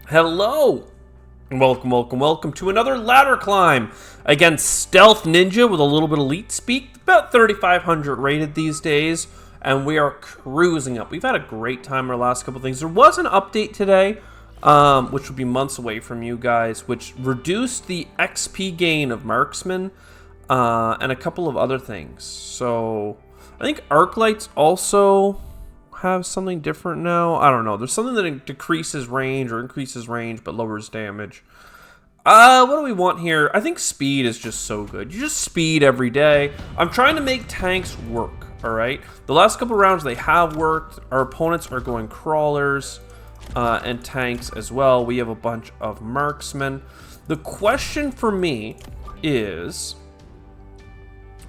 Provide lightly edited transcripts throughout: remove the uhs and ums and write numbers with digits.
Hello! Welcome to another ladder climb against Stealth Ninja with a little bit of elite speed, about 3,500 rated these days, and we are cruising up. We've had a great time our last couple things. There was an update today, which will be months away from you guys, which reduced the XP gain of Marksman, and a couple of other things. So, I think Arc Lights also have something different now. I don't know. There's something that decreases range or increases range but lowers damage. What do we want here? I think speed is just so good. You just speed every day. I'm trying to make tanks work, alright? The last couple rounds they have worked. Our opponents are going crawlers and tanks as well. We have a bunch of marksmen. The question for me is,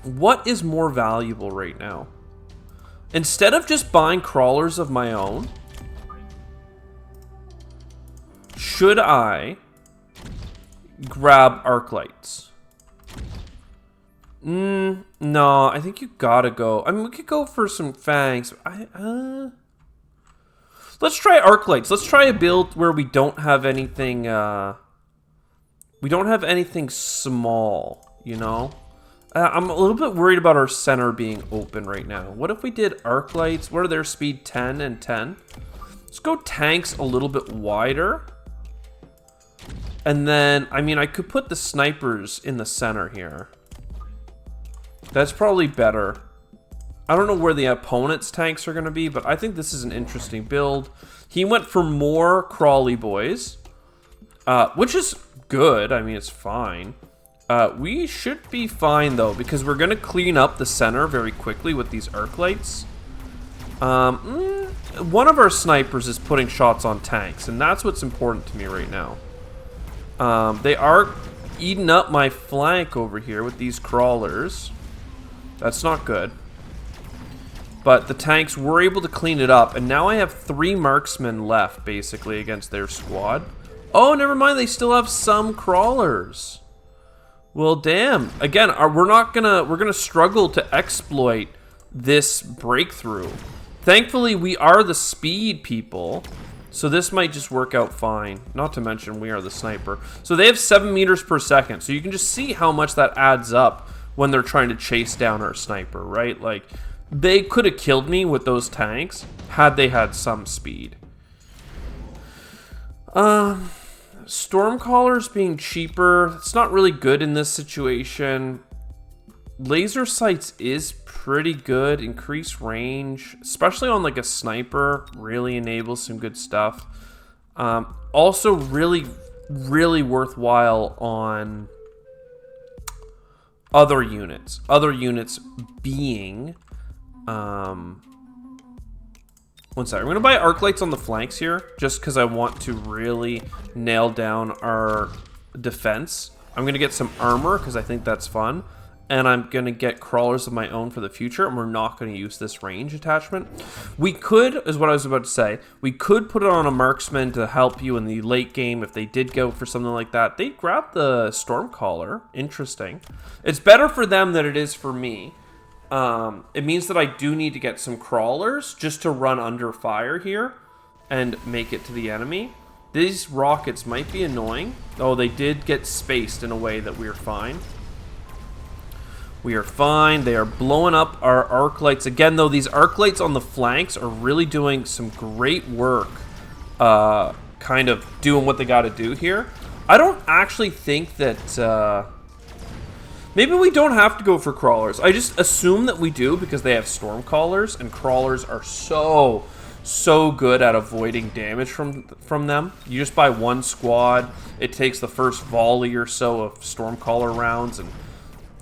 what is more valuable right now? Instead of just buying crawlers of my own, should I grab arc lights? No, I think you gotta go. I mean, we could go for some fangs. Let's try arc lights. Let's try a build where we don't have anything. We don't have anything small, you know. I'm a little bit worried about our center being open right now. What if we did arc lights? What are their speed? 10 and 10. Let's go tanks a little bit wider. And then, I mean, I could put the snipers in the center here. That's probably better. I don't know where the opponent's tanks are going to be, but I think this is an interesting build. He went for more crawly boys, which is good. I mean, it's fine. We should be fine, though, because we're going to clean up the center very quickly with these arc lights. One of our snipers is putting shots on tanks, and that's what's important to me right now. They are eating up my flank over here with these crawlers. That's not good. But the tanks were able to clean it up, and now I have 3 marksmen left, basically, against their squad. Oh, never mind, they still have some crawlers. Well, damn. Again, we're gonna struggle to exploit this breakthrough. Thankfully, we are the speed people, so this might just work out fine. Not to mention, we are the sniper. So they have 7 meters per second, so you can just see how much that adds up when they're trying to chase down our sniper, right? Like, they could have killed me with those tanks had they had some speed. Stormcallers being cheaper, it's not really good in this situation. Laser sights is pretty good. Increased range, especially on like a sniper, really enables some good stuff. Also really worthwhile on other units. Other units being... One second. I'm going to buy arc lights on the flanks here, just because I want to really nail down our defense. I'm going to get some armor, because I think that's fun. And I'm going to get crawlers of my own for the future, and we're not going to use this range attachment. We could, is what I was about to say, we could put it on a marksman to help you in the late game if they did go for something like that. They'd grab the Stormcaller. Interesting. It's better for them than it is for me. It means that I do need to get some crawlers just to run under fire here and make it to the enemy. These rockets might be annoying. Oh, they did get spaced in a way that we are fine. We are fine. They are blowing up our arc lights. Again, though, these arc lights on the flanks are really doing some great work, kind of doing what they got to do here. I don't actually think that... maybe we don't have to go for crawlers. I just assume that we do because they have stormcallers, and crawlers are so good at avoiding damage from them. You just buy one squad, it takes the first volley or so of stormcaller rounds and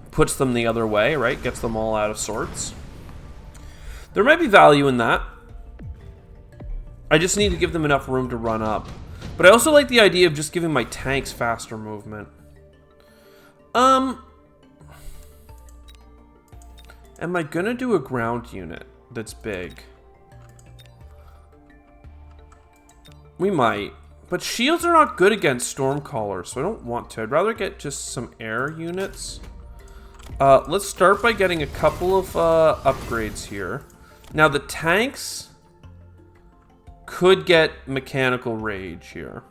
puts them the other way, right? Gets them all out of sorts. There might be value in that. I just need to give them enough room to run up. But I also like the idea of just giving my tanks faster movement. Am I gonna do a ground unit that's big? We might. But shields are not good against Stormcallers, so I don't want to. I'd rather get just some air units. Let's start by getting a couple of upgrades here. Now the tanks could get mechanical rage here.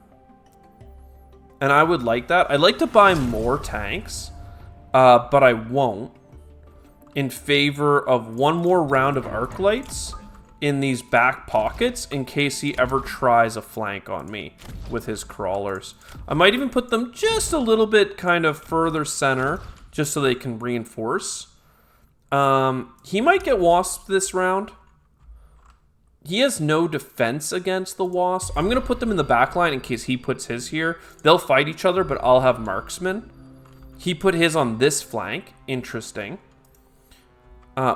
And I would like that. I'd like to buy more tanks, but I won't, in favor of one more round of arc lights in these back pockets in case he ever tries a flank on me with his crawlers. I might even put them just a little bit kind of further center just so they can reinforce. He might get wasp this round. He has no defense against the wasp. I'm going to put them in the back line in case he puts his here. They'll fight each other, but I'll have marksman. He put his on this flank. Interesting.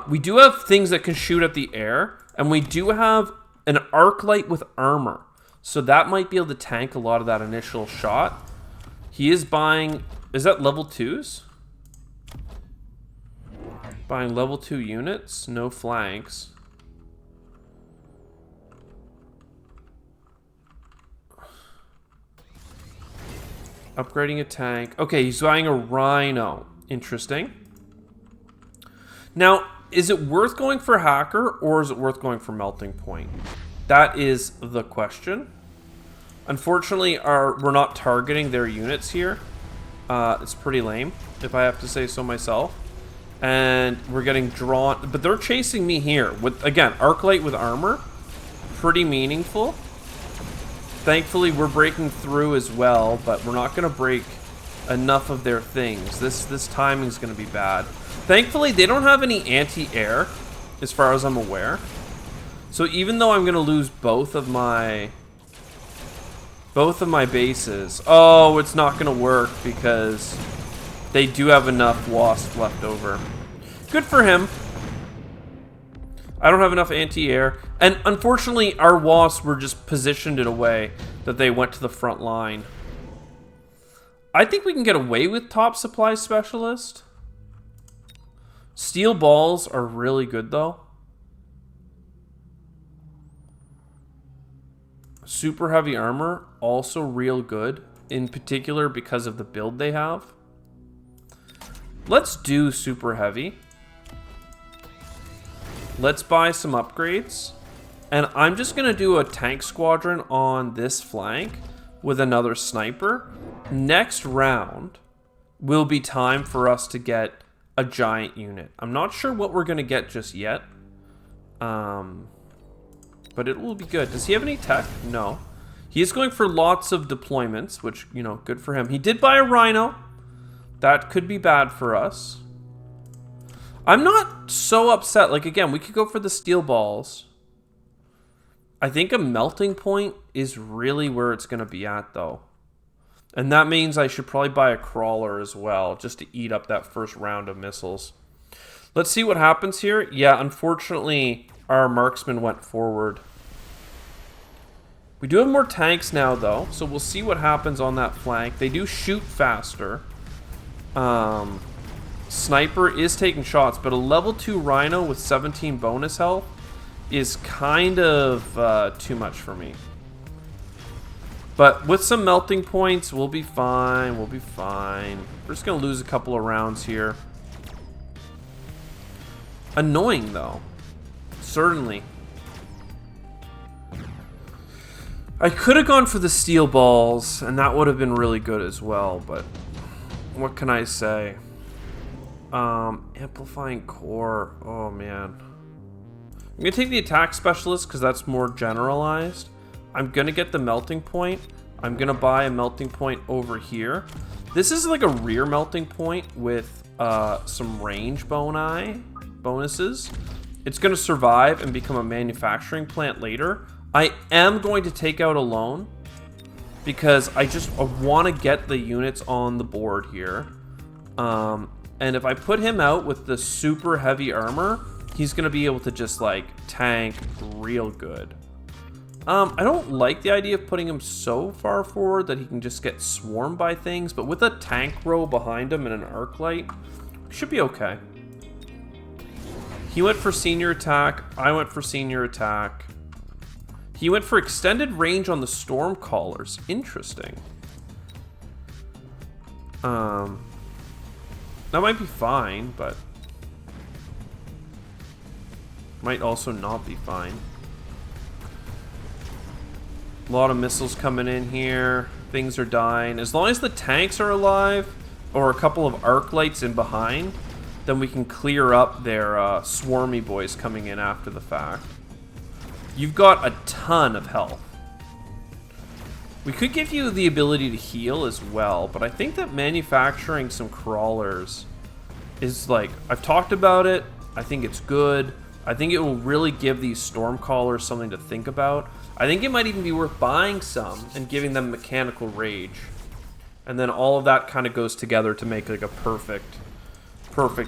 We do have things that can shoot at the air, and we do have an arc light with armor. So that might be able to tank a lot of that initial shot. He is buying... Is that level 2s? Buying level 2 units. No flanks. Upgrading a tank. Okay, he's buying a rhino. Interesting. Now, is it worth going for hacker or is it worth going for melting point? That is the question. Unfortunately, we're not targeting their units here. It's pretty lame, if I have to say so myself. And we're getting drawn, but they're chasing me here with, again, arc light with armor. Pretty meaningful. Thankfully, we're breaking through as well, but we're not going to break enough of their things. This timing is going to be bad. Thankfully, they don't have any anti-air, as far as I'm aware. So even though I'm going to lose both of my bases, oh, it's not going to work because they do have enough wasp left over. Good for him. I don't have enough anti-air. And unfortunately, our wasps were just positioned in a way that they went to the front line. I think we can get away with top supply specialist. Steel balls are really good, though. Super heavy armor, also real good. In particular, because of the build they have. Let's do super heavy. Let's buy some upgrades. And I'm just going to do a tank squadron on this flank with another sniper. Next round will be time for us to get a giant unit. I'm not sure what we're going to get just yet. But it will be good. Does he have any tech? No. He is going for lots of deployments, which, you know, good for him. He did buy a rhino. That could be bad for us. I'm not so upset. Like, again, we could go for the steel balls. I think a melting point is really where it's going to be at, though. And that means I should probably buy a crawler as well, just to eat up that first round of missiles. Let's see what happens here. Yeah, unfortunately, our marksman went forward. We do have more tanks now, though, so we'll see what happens on that flank. They do shoot faster. Sniper is taking shots, but a level 2 rhino with 17 bonus health is kind of too much for me. But with some melting points, we'll be fine. We'll be fine. We're just going to lose a couple of rounds here. Annoying, though. Certainly. I could have gone for the steel balls, and that would have been really good as well, but what can I say? Amplifying core. Oh, man. I'm going to take the attack specialist because that's more generalized. I'm going to get the melting point. I'm going to buy a melting point over here. This is like a rear melting point with some range bonuses. It's going to survive and become a manufacturing plant later. I am going to take out a loan because I want to get the units on the board here. And if I put him out with the super heavy armor, he's going to be able to just like tank real good. I don't like the idea of putting him so far forward that he can just get swarmed by things, but with a tank row behind him and an arc light, should be okay. He went for senior attack. I went for senior attack. He went for extended range on the storm callers. Interesting. That might be fine, but might also not be fine. A lot of missiles coming in here. Things are dying. As long as the tanks are alive, or a couple of arc lights in behind, then we can clear up their swarmy boys coming in after the fact. You've got a ton of health. We could give you the ability to heal as well, but I think that manufacturing some crawlers is like, I've talked about it, I think it's good. I think it will really give these storm callers something to think about. I think it might even be worth buying some and giving them mechanical rage. And then all of that kind of goes together to make like a perfect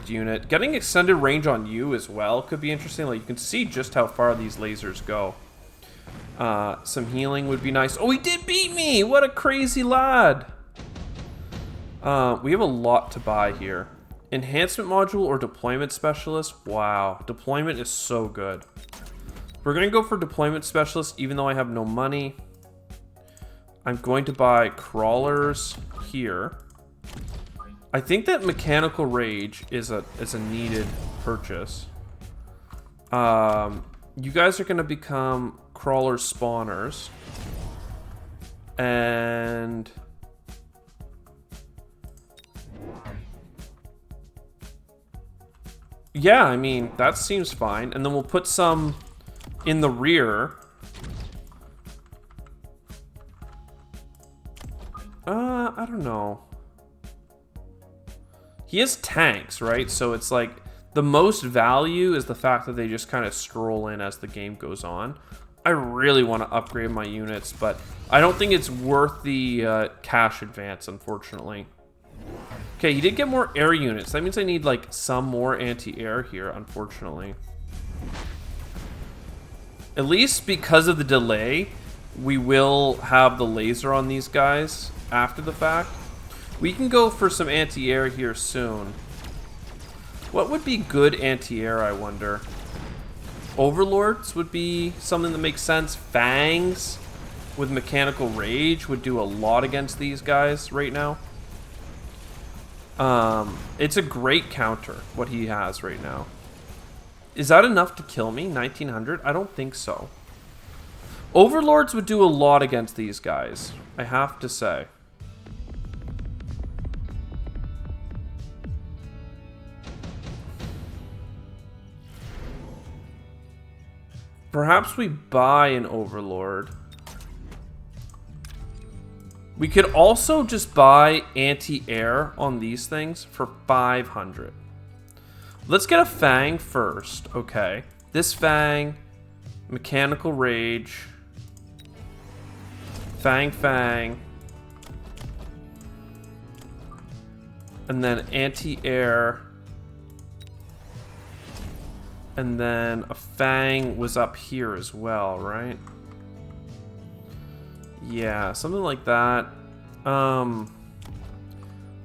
unit. Getting extended range on you as well could be interesting. Like, you can see just how far these lasers go. Some healing would be nice. Oh, he did beat me! What a crazy lad! We have a lot to buy here. Enhancement module or deployment specialist? Wow, deployment is so good. We're gonna go for deployment specialist even though I have no money. I'm going to buy crawlers here. I think that mechanical rage is a needed purchase. You guys are gonna become crawler spawners. And yeah, I mean, that seems fine. And then we'll put some in the rear. I don't know. He has tanks, right? So it's like the most value is the fact that they just kind of stroll in as the game goes on. I really want to upgrade my units, but I don't think it's worth the cash advance, unfortunately. Okay, he did get more air units. That means I need like some more anti-air here, unfortunately. At least because of the delay, we will have the laser on these guys after the fact. We can go for some anti-air here soon. What would be good anti-air, I wonder? Overlords would be something that makes sense. Fangs with mechanical rage would do a lot against these guys right now. It's a great counter, what he has right now. Is that enough to kill me? 1900? I don't think so. Overlords would do a lot against these guys, I have to say. Perhaps we buy an Overlord. We could also just buy anti-air on these things for 500. Let's get a Fang first. Okay. This Fang, mechanical rage, Fang, and then anti-air. And then a Fang was up here as well, right? Yeah, something like that. I'm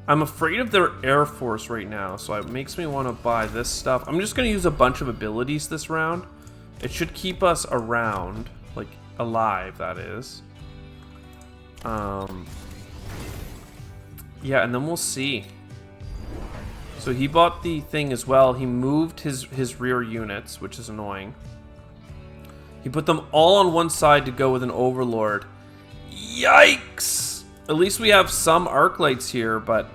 afraid of their Air Force right now, so it makes me want to buy this stuff. I'm just going to use a bunch of abilities this round. It should keep us around, like, alive, that is. Yeah, and then we'll see. So he bought the thing as well. He moved his rear units, which is annoying. He put them all on one side to go with an Overlord. Yikes! At least we have some arc lights here, but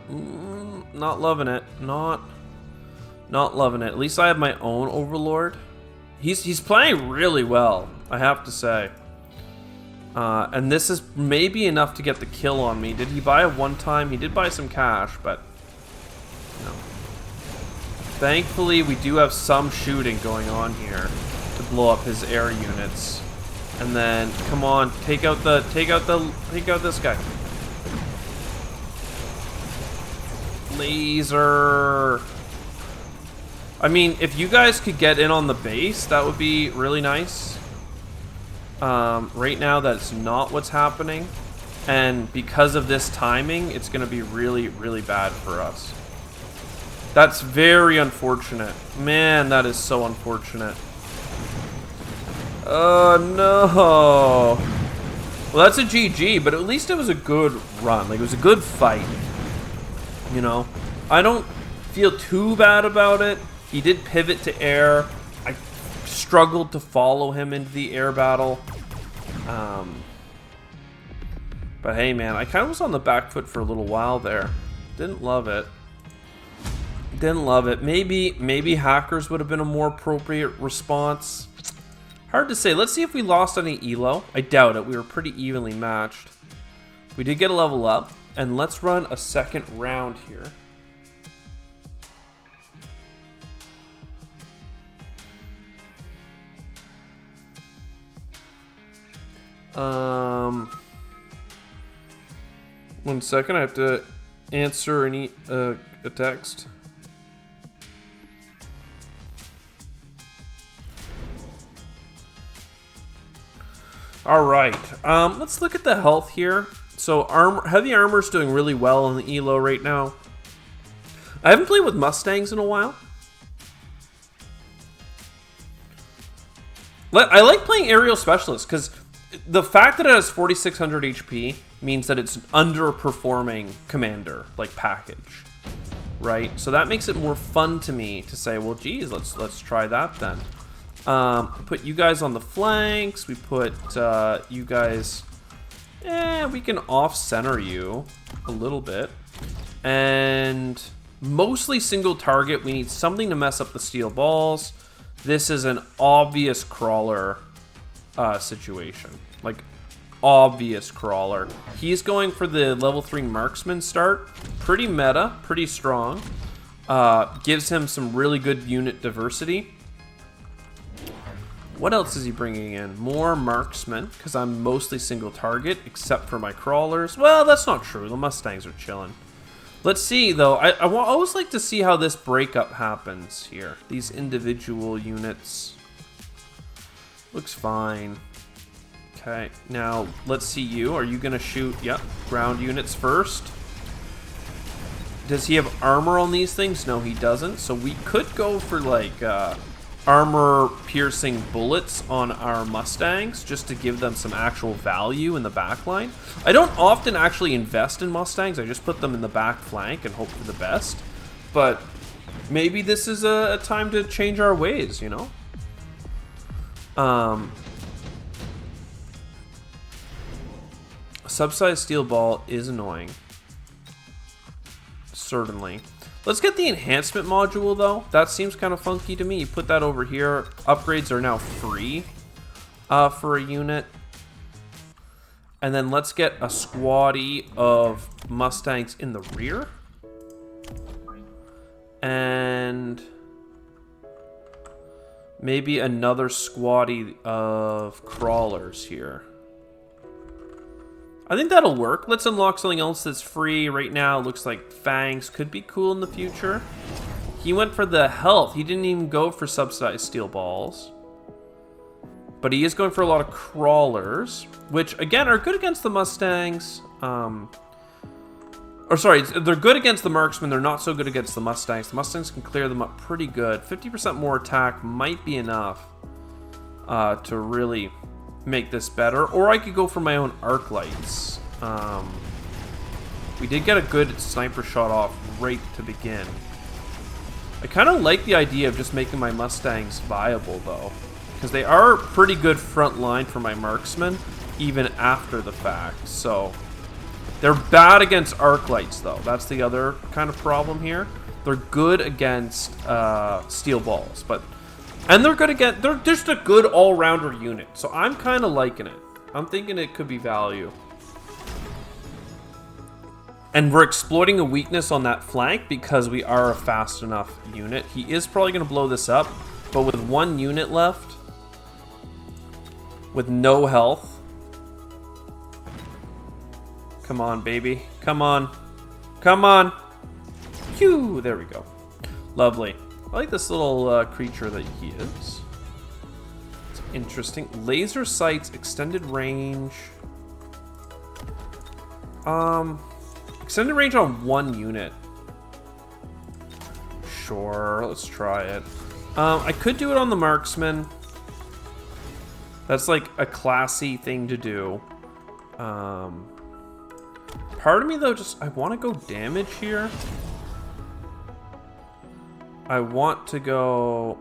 not loving it. Not loving it. At least I have my own Overlord. He's playing really well, I have to say. And this is maybe enough to get the kill on me. Did he buy a one-time? He did buy some cash, but no. Thankfully, we do have some shooting going on here to blow up his air units. And then, come on, take out this guy. Laser. I mean, if you guys could get in on the base, that would be really nice. Right now, that's not what's happening. And because of this timing, it's going to be really, really bad for us. That's very unfortunate. Man, that is so unfortunate. Oh, no. Well, that's a GG, but at least it was a good run. Like, it was a good fight. You know? I don't feel too bad about it. He did pivot to air. I struggled to follow him into the air battle. But hey, man, I kind of was on the back foot for a little while there. Didn't love it. Didn't love it. Maybe hackers would have been a more appropriate response. Hard to say. Let's see if we lost any elo. I doubt it. We were pretty evenly matched. We did get a level up. And let's run a second round here. One second. I have to answer a text. All right. Let's look at the health here. So heavy armor's doing really well in the elo right now. I haven't played with Mustangs in a while. I like playing aerial specialist because the fact that it has 4600 HP means that it's an underperforming commander like package, right? So that makes it more fun to me to say, well, geez, let's try that then. Put you guys on the flanks. We put you guys. We can off-center you a little bit. And mostly single target. We need something to mess up the steel balls. This is an obvious crawler situation. Like, obvious crawler. He's going for the level 3 marksman start. Pretty meta, pretty strong. Gives him some really good unit diversity. What else is he bringing in? More marksmen, because I'm mostly single target, except for my crawlers. Well, that's not true. The Mustangs are chilling. Let's see, though. I always like to see how this breakup happens here. These individual units. Looks fine. Okay, now let's see you. Are you going to shoot? Yep, ground units first. Does he have armor on these things? No, he doesn't. So we could go for, like, armor-piercing bullets on our Mustangs just to give them some actual value in the back line. I don't often actually invest in Mustangs. I just put them in the back flank and hope for the best. But maybe this is a time to change our ways, you know? A subsized steel ball is annoying. Certainly. Let's get the enhancement module, though. That seems kind of funky to me. You put that over here. Upgrades are now free for a unit. And then let's get a squaddy of Mustangs in the rear. And maybe another squaddy of crawlers here. I think that'll work. Let's unlock something else that's free right now. Looks like Fangs could be cool in the future. He went for the health. He didn't even go for subsidized steel balls. But he is going for a lot of crawlers, which, again, are good against the Mustangs. Or, sorry, they're good against the marksmen. They're not so good against the Mustangs. The Mustangs can clear them up pretty good. 50% more attack might be enough to really make this better, or I could go for my own arc lights. We did get a good sniper shot off right to begin. I kind of like the idea of just making my Mustangs viable, though, because they are pretty good front line for my marksmen, even after the fact. So they're bad against arc lights, though. That's the other kind of problem here. They're good against steel balls, but and they're good again. They're just a good all-rounder unit. So I'm kind of liking it. I'm thinking it could be value. And we're exploiting a weakness on that flank because we are a fast enough unit. He is probably going to blow this up. But with one unit left, with no health. Come on, baby. Come on. Come on. Phew. There we go. Lovely. I like this little creature that he is. It's interesting. Laser sights, extended range. Extended range on one unit. Sure, let's try it. I could do it on the marksman. That's like a classy thing to do. Part of me though, I want to go damage here. I want to go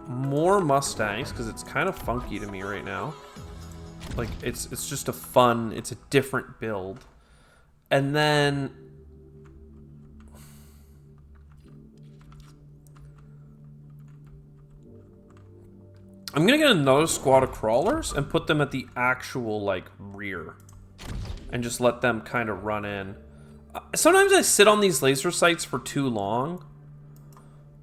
more Mustangs because it's kind of funky to me right now. Like it's just a fun, it's a different build. And then I'm gonna get another squad of crawlers and put them at the actual, like, rear. And just let them kind of run in. Sometimes I sit on these laser sights for too long.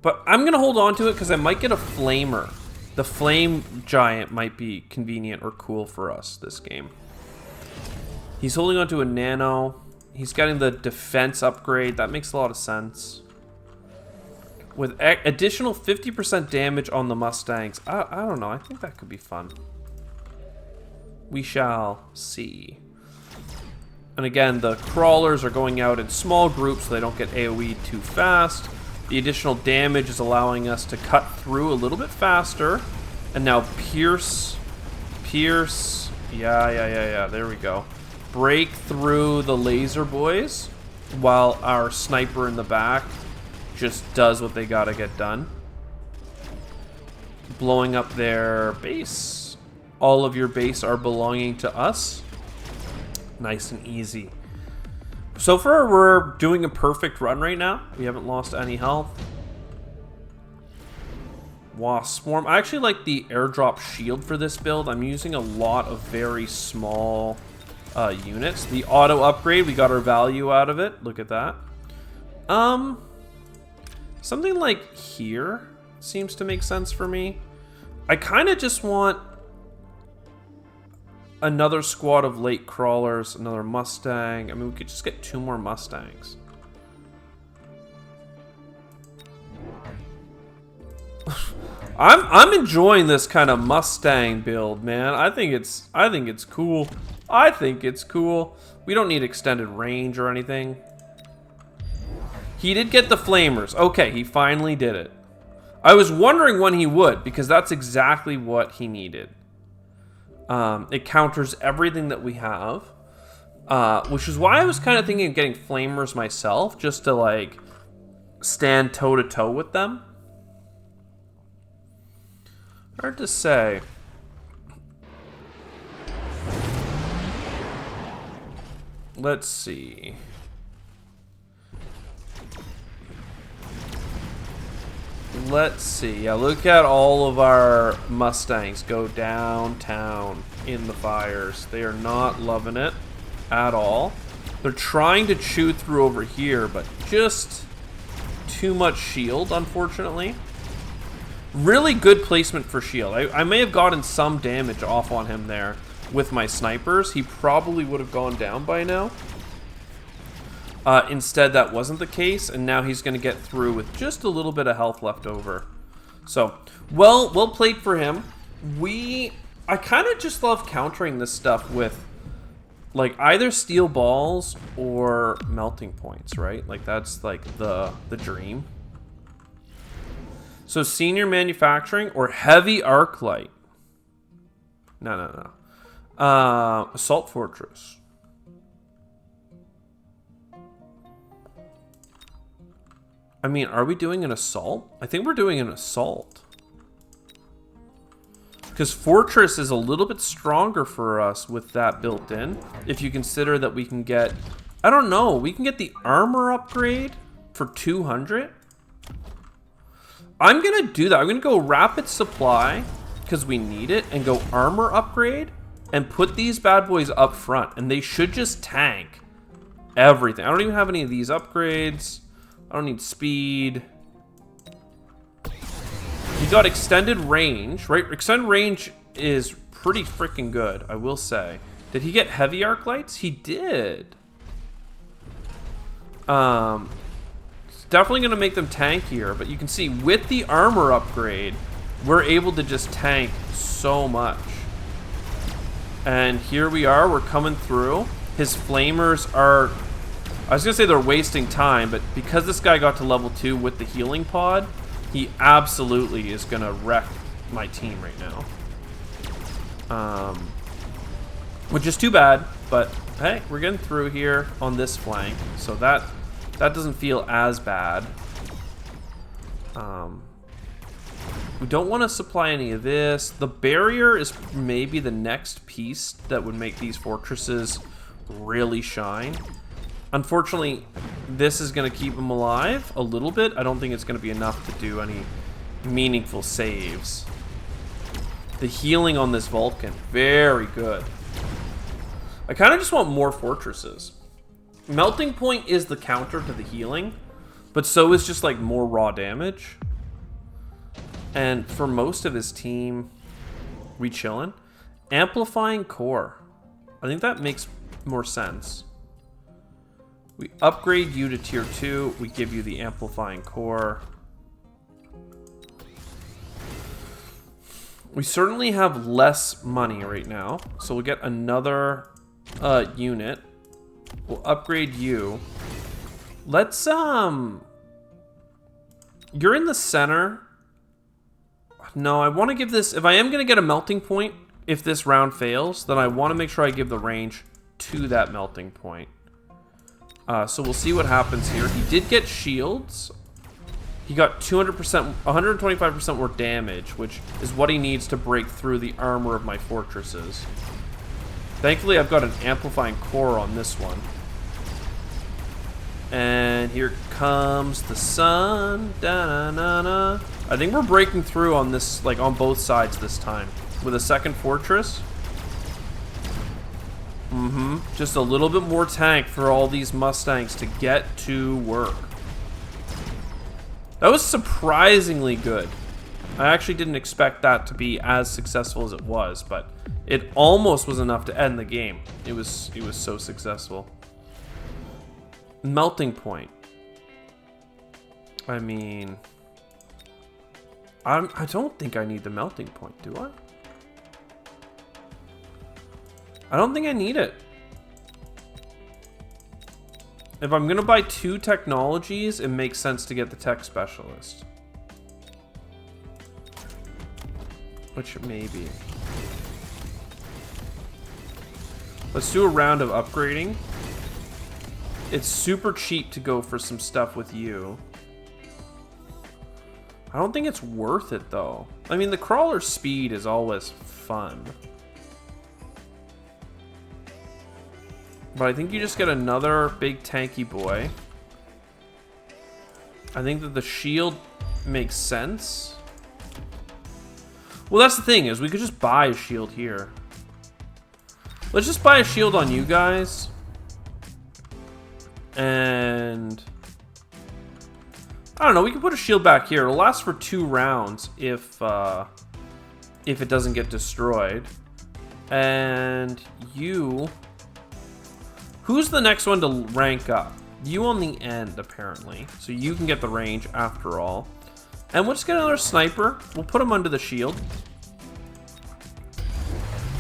But I'm gonna hold on to it because I might get a flamer. The flame giant might be convenient or cool for us this game. He's holding on to a nano. He's getting the defense upgrade. That makes a lot of sense. With additional 50% damage on the Mustangs. I don't know. I think that could be fun. We shall see. And again, the crawlers are going out in small groups so they don't get AoE'd too fast. The additional damage is allowing us to cut through a little bit faster. And now pierce. Yeah. There we go. Break through the laser boys while our sniper in the back just does what they gotta get done. Blowing up their base. All of your base are belonging to us. Nice and easy. So far, we're doing a perfect run right now. We haven't lost any health. Wasp Swarm. I actually like the airdrop shield for this build. I'm using a lot of very small units. The auto upgrade, we got our value out of it. Look at that. Something like here seems to make sense for me. I kind of just want another squad of late crawlers, another Mustang. I mean, we could just get 2 more Mustangs. I'm enjoying this kind of Mustang build, man. I think it's cool. I think it's cool. We don't need extended range or anything. He did get the flamers. Okay, he finally did it. I was wondering when he would, because that's exactly what he needed. It counters everything that we have, which is why I was kind of thinking of getting flamers myself, just to, like, stand toe-to-toe with them. Hard to say. Let's see. Yeah, look at all of our Mustangs go downtown in the fires. They are not loving it at all. They're trying to chew through over here, but just too much shield, unfortunately. Really good placement for shield. I may have gotten some damage off on him there with my snipers. He probably would have gone down by now. Instead, that wasn't the case, and now he's going to get through with just a little bit of health left over. So, well played for him. I kind of just love countering this stuff with, like, either steel balls or melting points, right? Like, that's, like, the dream. So, senior manufacturing or heavy arc light. No. Assault fortress. I mean, are we doing an assault? I think we're doing an assault. Because fortress is a little bit stronger for us with that built in. If you consider that we can get, I don't know, we can get the armor upgrade for 200. I'm going to do that. I'm going to go rapid supply because we need it and go armor upgrade and put these bad boys up front. And they should just tank everything. I don't even have any of these upgrades. I don't need speed. He got extended range, right? Extended range is pretty freaking good, I will say. Did he get heavy arc lights? He did. It's definitely going to make them tankier, but you can see with the armor upgrade, we're able to just tank so much. And here we are, we're coming through. His flamers are, I was going to say they're wasting time, but because this guy got to level 2 with the healing pod, he absolutely is going to wreck my team right now. Which is too bad, but hey, we're getting through here on this flank, so that doesn't feel as bad. We don't want to supply any of this. The barrier is maybe the next piece that would make these fortresses really shine. Unfortunately, this is going to keep him alive a little bit. I don't think it's going to be enough to do any meaningful saves. The healing on this Vulcan, very good. I kind of just want more fortresses. Melting Point is the counter to the healing, but so is just like more raw damage. And for most of his team, we chillin'. Amplifying Core. I think that makes more sense. We upgrade you to tier 2. We give you the Amplifying Core. We certainly have less money right now, so we'll get another unit. We'll upgrade you. Let's you're in the center. No, I want to give this, if I am going to get a melting point, if this round fails, then I want to make sure I give the range to that melting point. So we'll see what happens here. He did get shields. He got 200%, 125% more damage, which is what he needs to break through the armor of my fortresses. Thankfully, I've got an amplifying core on this one. And here comes the sun. Da-na-na-na. I think we're breaking through on this, like on both sides this time. With a second fortress. Just a little bit more tank for all these Mustangs to get to work. That was surprisingly good. I actually didn't expect that to be as successful as it was, but it almost was enough to end the game. It was so successful. Melting point. I mean, I don't think I need the melting point, do I? I don't think I need it. If I'm gonna buy 2 technologies, it makes sense to get the tech specialist. Which maybe. Let's do a round of upgrading. It's super cheap to go for some stuff with you. I don't think it's worth it though. I mean, the crawler speed is always fun. But I think you just get another big tanky boy. I think that the shield makes sense. Well, that's the thing, is we could just buy a shield here. Let's just buy a shield on you guys. And I don't know, we can put a shield back here. It'll last for 2 rounds if it doesn't get destroyed. And you... Who's the next one to rank up? You on the end, apparently. So you can get the range after all. And we'll just get another sniper. We'll put him under the shield.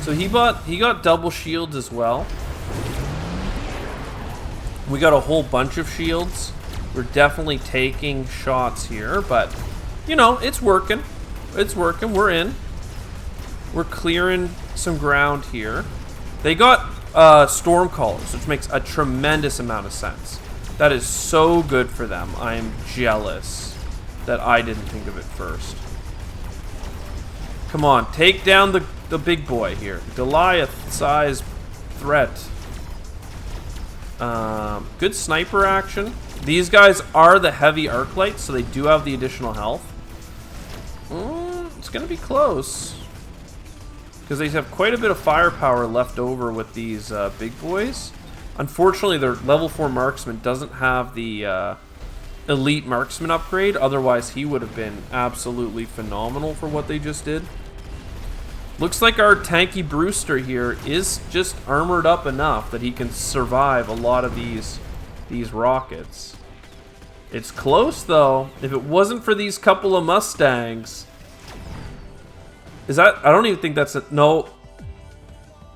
So he got double shields as well. We got a whole bunch of shields. We're definitely taking shots here, but you know, it's working. It's working. We're in. We're clearing some ground here. They got storm callers, which makes a tremendous amount of sense. That is so good for them. I am jealous that I didn't think of it first. Come on, take down the big boy here. Goliath-sized threat. Good sniper action. These guys are the heavy arc lights, so they do have the additional health. It's gonna be close. Because they have quite a bit of firepower left over with these big boys. Unfortunately, their level 4 marksman doesn't have the elite marksman upgrade. Otherwise, he would have been absolutely phenomenal for what they just did. Looks like our tanky Brewster here is just armored up enough that he can survive a lot of these rockets. It's close, though. If it wasn't for these couple of Mustangs... Is that... I don't even think that's... No.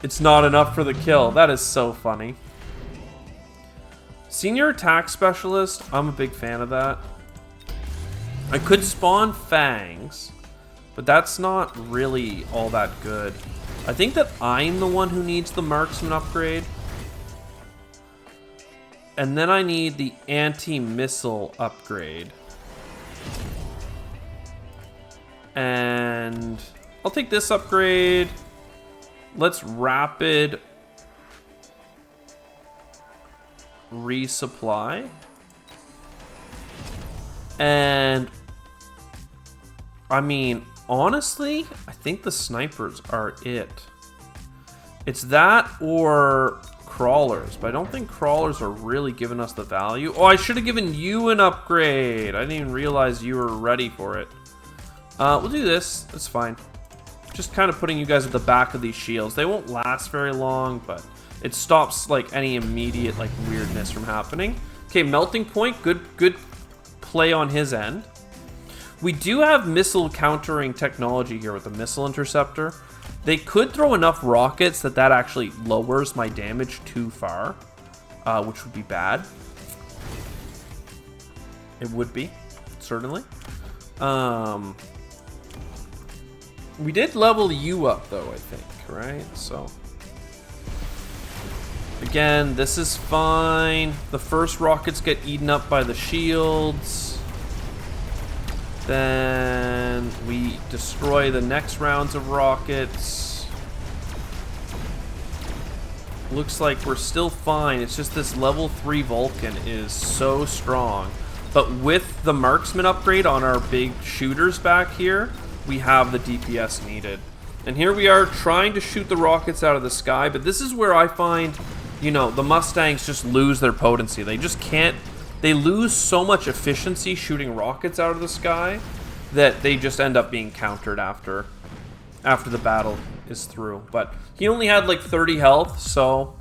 It's not enough for the kill. That is so funny. Senior attack specialist. I'm a big fan of that. I could spawn fangs, but that's not really all that good. I think that I'm the one who needs the marksman upgrade. And then I need the anti-missile upgrade. And... I'll take this upgrade. Let's rapid. resupply. And I mean, honestly, I think the snipers are it. It's that or crawlers, but I don't think crawlers are really giving us the value. Oh, I should have given you an upgrade. I didn't even realize you were ready for it. We'll do this. That's fine. Just kind of putting you guys at the back of these shields. They won't last very long, but it stops like any immediate like weirdness from happening. Okay, melting point. Good play on his end. We do have missile countering technology here with the missile interceptor. They could throw enough rockets that actually lowers my damage too far, which would be bad. It would be, certainly. We did level you up, though, I think, right? So, again, this is fine. The first rockets get eaten up by the shields. Then we destroy the next rounds of rockets. Looks like we're still fine. It's just this level 3 Vulcan is so strong. But with the marksman upgrade on our big shooters back here, we have the DPS needed. And here we are trying to shoot the rockets out of the sky, but this is where I find, you know, the Mustangs just lose their potency. They just can't, they lose so much efficiency shooting rockets out of the sky that they just end up being countered after the battle is through. But he only had like 30 health, so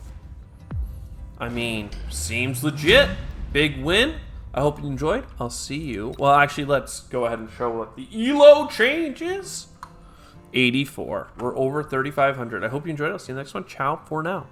I mean, seems legit. Big win. I hope you enjoyed. I'll see you. Well, actually, let's go ahead and show what the ELO changes. 84. We're over 3,500. I hope you enjoyed. I'll see you next one. Ciao for now.